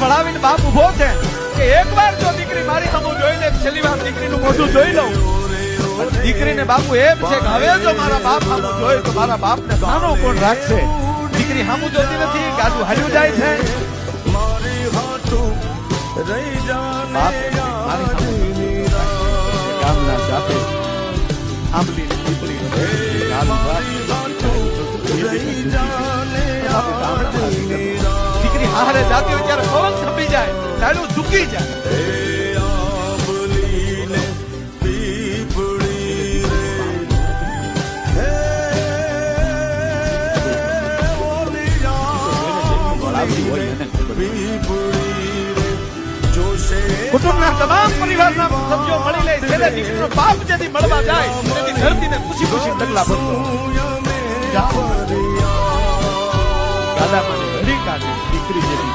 વળાવીને બાપ ઉભો છે કે એકવાર જો દીકરી મારી સામું જોઈ લે, છેલ્લી વાર દીકરીનું મોઢું જોઈ લઉં. દીકરીને બાપુ એમ છે કે હવે જો મારા બાપ સામું જોઈ તો મારા બાપને સાનો કોણ રાખશે. દીકરી સામું જોતી નથી, ગાડું હાલ્યું જાય છે. બાપ મારી સામું ગામના જાતે આંબલી પીપળી દીકરી હારે જાતી હોય ત્યારે પવન થંભી જાય, ડાળું ઝૂકી જાય. કુટુંબના તમામ પરિવારના સભ્યો મળી લે ત્યારે દીકરીનો બાપ જેથી મળવા જાય તેથી ધરતીને ખુશી ખુશી ડગલા ભરતો. ગાડામાં ઘડી કાઢી દીકરી જેવી